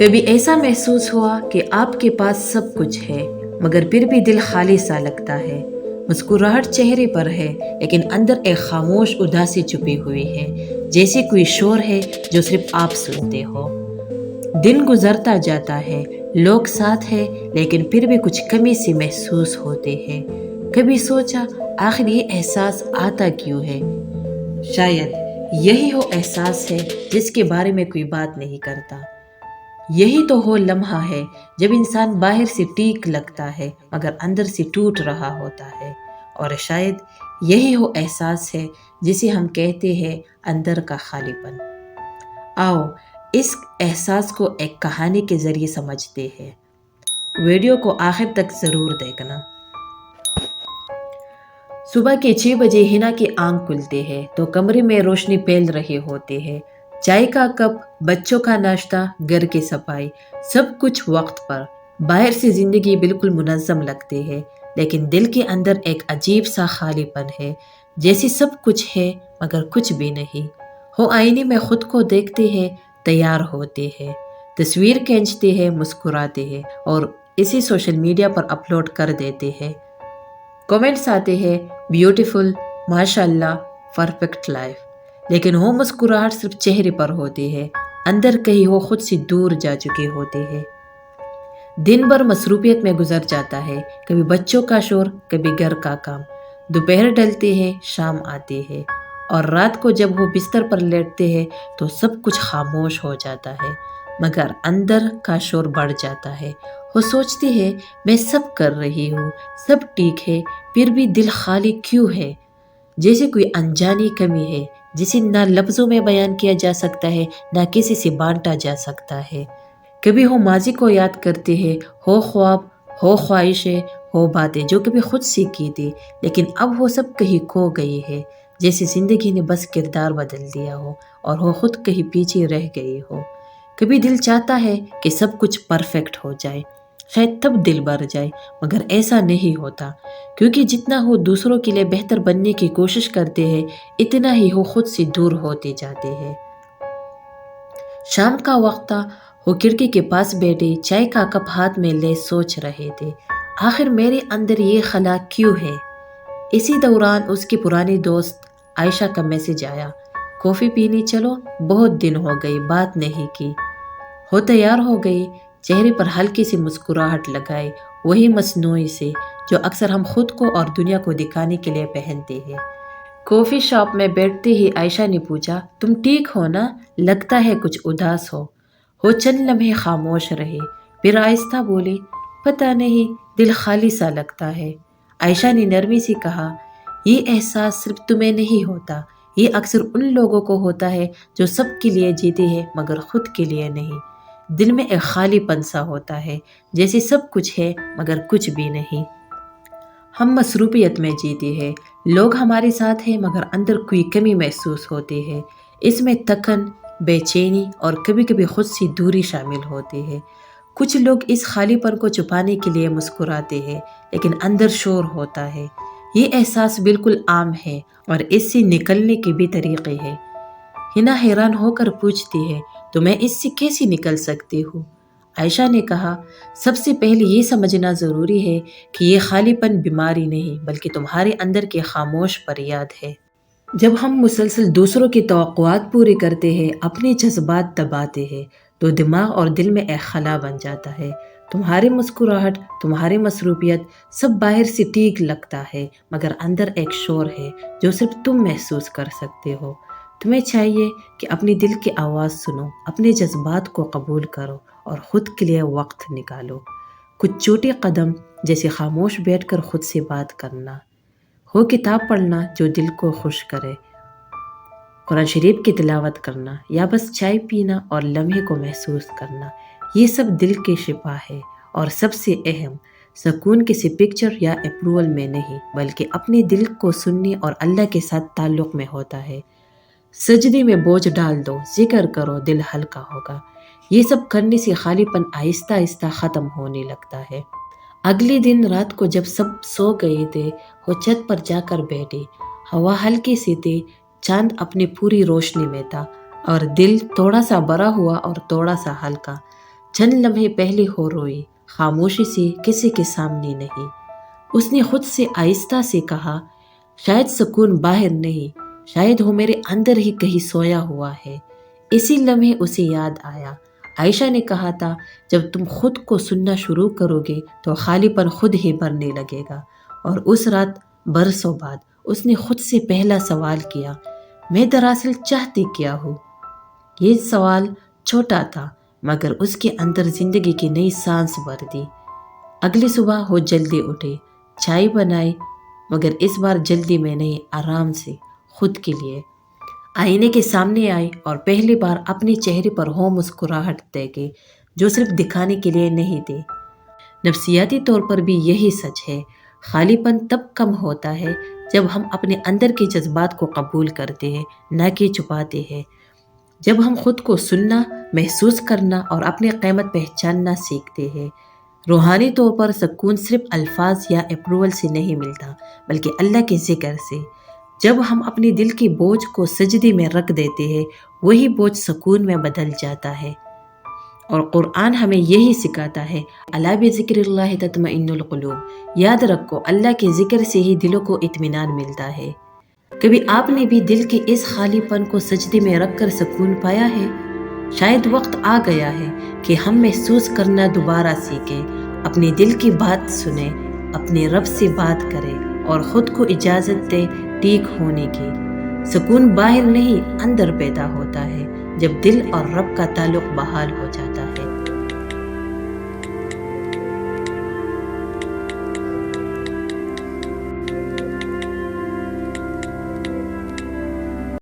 کبھی ایسا محسوس ہوا کہ آپ کے پاس سب کچھ ہے مگر پھر بھی دل خالی سا لگتا ہے۔ مسکراہٹ چہرے پر ہے لیکن اندر ایک خاموش اداسی چھپی ہوئی ہے، جیسے کوئی شور ہے جو صرف آپ سنتے ہو۔ دن گزرتا جاتا ہے، لوگ ساتھ ہیں لیکن پھر بھی کچھ کمی سی محسوس ہوتے ہیں۔ کبھی سوچا آخر یہ احساس آتا کیوں ہے؟ شاید یہی وہ احساس ہے جس کے بارے میں کوئی بات نہیں کرتا۔ یہی تو وہ لمحہ ہے جب انسان باہر سے ٹھیک لگتا ہے مگر اندر سے ٹوٹ رہا ہوتا ہے، اور شاید یہی وہ احساس ہے جسے ہم کہتے ہیں اندر کا خالی پن۔ آؤ اس احساس کو ایک کہانی کے ذریعے سمجھتے ہیں۔ ویڈیو کو آخر تک ضرور دیکھنا۔ صبح کے 6 بجے ہنا کی آنکھ کھلتے ہیں تو کمرے میں روشنی پھیل رہے ہوتے ہیں۔ چائے کا کپ، بچوں کا ناشتہ، گھر کی صفائی، سب کچھ وقت پر۔ باہر سے زندگی بالکل منظم لگتی ہے لیکن دل کے اندر ایک عجیب سا خالی پن ہے، جیسے سب کچھ ہے مگر کچھ بھی نہیں۔ وہ آئینے میں خود کو دیکھتے ہیں، تیار ہوتے ہیں، تصویر کھینچتے ہیں، مسکراتے ہیں اور اسی سوشل میڈیا پر اپلوڈ کر دیتے ہیں۔ کمنٹس آتے ہیں، بیوٹیفل، ماشاء اللہ، پرفیکٹ لائف۔ لیکن وہ مسکراہٹ صرف چہرے پر ہوتی ہے، اندر کہیں وہ خود سے دور جا چکے ہوتے ہیں۔ دن بھر مصروفیت میں گزر جاتا ہے، کبھی بچوں کا شور، کبھی گھر کا کام۔ دوپہر ڈلتے ہیں، شام آتی ہے اور رات کو جب وہ بستر پر لیٹتے ہیں تو سب کچھ خاموش ہو جاتا ہے مگر اندر کا شور بڑھ جاتا ہے۔ وہ سوچتے ہیں میں سب کر رہی ہوں، سب ٹھیک ہے، پھر بھی دل خالی کیوں ہے؟ جیسے کوئی انجانی کمی ہے جسے نہ لفظوں میں بیان کیا جا سکتا ہے، نہ کسی سے بانٹا جا سکتا ہے۔ کبھی وہ ماضی کو یاد کرتے ہیں، ہو خواب، ہو خواہشیں، ہو باتیں جو کبھی خود سے کی تھی لیکن اب وہ سب کہیں کھو گئی ہے، جیسے زندگی نے بس کردار بدل دیا ہو اور وہ خود کہیں پیچھے رہ گئی ہو۔ کبھی دل چاہتا ہے کہ سب کچھ پرفیکٹ ہو جائے، شاید تب دل بھر جائے، مگر ایسا نہیں ہوتا، کیونکہ جتنا وہ دوسروں کے لیے بہتر بننے کی کوشش کرتے ہیں اتنا ہی وہ خود سے دور ہوتے جاتے ہیں۔ شام کا وقت تھا، وہ کھڑکی کے پاس بیٹھے، چائے کا کپ ہاتھ میں لے سوچ رہے تھے، آخر میرے اندر یہ خلا کیوں ہے؟ اسی دوران اس کی پرانی دوست عائشہ کا میسج آیا، کافی پینے چلو، بہت دن ہو گئی بات نہیں کی۔ وہ تیار ہو گئی، چہرے پر ہلکی سی مسکراہٹ لگائے، وہی مصنوعی سے جو اکثر ہم خود کو اور دنیا کو دکھانے کے لیے پہنتے ہیں۔ کافی شاپ میں بیٹھتے ہی عائشہ نے پوچھا، تم ٹھیک ہو نا؟ لگتا ہے کچھ اداس ہو۔ وہ چند لمحے خاموش رہے، پھر آہستہ بولی، پتہ نہیں، دل خالی سا لگتا ہے۔ عائشہ نے نرمی سے کہا، یہ احساس صرف تمہیں نہیں ہوتا، یہ اکثر ان لوگوں کو ہوتا ہے جو سب کے لیے جیتے ہیں مگر خود کے لیے نہیں۔ دل میں ایک خالی پن سا ہوتا ہے، جیسے سب کچھ ہے مگر کچھ بھی نہیں۔ ہم مصروفیت میں جیتے ہیں، لوگ ہمارے ساتھ ہیں مگر اندر کوئی کمی محسوس ہوتی ہے۔ اس میں تھکن، بے چینی اور کبھی کبھی خود سے دوری شامل ہوتی ہے۔ کچھ لوگ اس خالی پن کو چھپانے کے لیے مسکراتے ہیں لیکن اندر شور ہوتا ہے۔ یہ احساس بالکل عام ہے اور اس سے نکلنے کے بھی طریقے ہیں۔ ہنا حیران ہو کر پوچھتی ہے، تو میں اس سے کیسے نکل سکتی ہوں؟ عائشہ نے کہا، سب سے پہلے یہ سمجھنا ضروری ہے کہ یہ خالی پن بیماری نہیں بلکہ تمہارے اندر کی خاموش فریاد ہے۔ جب ہم مسلسل دوسروں کی توقعات پوری کرتے ہیں، اپنے جذبات دباتے ہیں، تو دماغ اور دل میں ایک خلا بن جاتا ہے۔ تمہاری مسکراہٹ، تمہاری مصروفیت، سب باہر سے ٹھیک لگتا ہے مگر اندر ایک شور ہے جو صرف تم محسوس کر سکتے ہو۔ تمہیں چاہیے کہ اپنی دل کی آواز سنو، اپنے جذبات کو قبول کرو اور خود کے لیے وقت نکالو۔ کچھ چھوٹے قدم، جیسے خاموش بیٹھ کر خود سے بات کرنا، وہ کتاب پڑھنا جو دل کو خوش کرے، قرآن شریف کی تلاوت کرنا، یا بس چائے پینا اور لمحے کو محسوس کرنا، یہ سب دل کی شفا ہے۔ اور سب سے اہم، سکون کسی پکچر یا اپروول میں نہیں بلکہ اپنے دل کو سننے اور اللہ کے ساتھ تعلق میں ہوتا ہے۔ سجدے میں بوجھ ڈال دو، ذکر کرو، دل ہلکا ہوگا۔ یہ سب کرنے سے خالی پن آہستہ آہستہ ختم ہونے لگتا ہے۔ اگلے دن رات کو جب سب سو گئے تھے، وہ چھت پر جا کر بیٹھی، ہوا ہلکی سی تھی، چاند اپنی پوری روشنی میں تھا اور دل تھوڑا سا بڑا ہوا اور تھوڑا سا ہلکا۔ چند لمحے پہلے ہو روئی، خاموشی سے، کسی کے سامنے نہیں۔ اس نے خود سے آہستہ سے کہا، شاید سکون باہر نہیں، شاید وہ میرے اندر ہی کہیں سویا ہوا ہے۔ اسی لمحے اسے یاد آیا، عائشہ نے کہا تھا جب تم خود کو سننا شروع کرو گے تو خالی پن خود ہی بھرنے لگے گا۔ اور اس رات برسوں بعد اس نے خود سے پہلا سوال کیا، میں دراصل چاہتی کیا ہوں؟ یہ سوال چھوٹا تھا مگر اس کے اندر زندگی کی نئی سانس بھر دی۔ اگلی صبح وہ جلدی اٹھے، چائے بنائی، مگر اس بار جلدی میں نہیں، آرام سے، خود کے لیے۔ آئینے کے سامنے آئی اور پہلی بار اپنے چہرے پر وہ مسکراہٹ دیکھی جو صرف دکھانے کے لیے نہیں تھی۔ نفسیاتی طور پر بھی یہی سچ ہے، خالی پن تب کم ہوتا ہے جب ہم اپنے اندر کے جذبات کو قبول کرتے ہیں، نہ کہ چھپاتے ہیں۔ جب ہم خود کو سننا، محسوس کرنا اور اپنی قیمت پہچاننا سیکھتے ہیں۔ روحانی طور پر سکون صرف الفاظ یا اپروول سے نہیں ملتا، بلکہ اللہ کے ذکر سے۔ جب ہم اپنے دل کے بوجھ کو سجدے میں رکھ دیتے ہیں، وہی بوجھ سکون میں بدل جاتا ہے۔ اور قرآن ہمیں یہی سکھاتا ہے، الا بذکر اللہ تطمئن القلوب۔ یاد رکھو، اللہ کے ذکر سے ہی دلوں کو اطمینان ملتا ہے۔ کبھی آپ نے بھی دل کے اس خالی پن کو سجدے میں رکھ کر سکون پایا ہے؟ شاید وقت آ گیا ہے کہ ہم محسوس کرنا دوبارہ سیکھیں، اپنے دل کی بات سنیں، اپنے رب سے بات کریں اور خود کو اجازت دیں ٹھیک ہونے کی۔ سکون باہر نہیں، اندر پیدا ہوتا ہے جب دل اور رب کا تعلق بحال ہو جاتا ہے۔